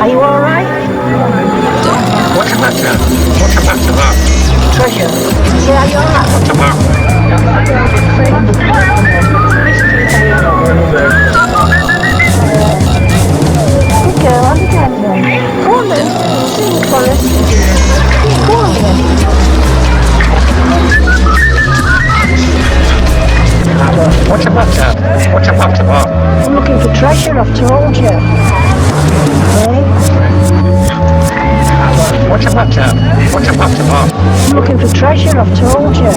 Are you alright? What's the matter? What's the matter, Mark? Treasure. Yeah, you're alright. What's the matter? Good girl, on again then. Go on then. Sing for us. Go on then. What's the matter? What's the matter, Mark? I'm looking for treasure, I've told you. Hey? What's the matter? What's the matter, Mark? I'm looking for treasure, I've told you.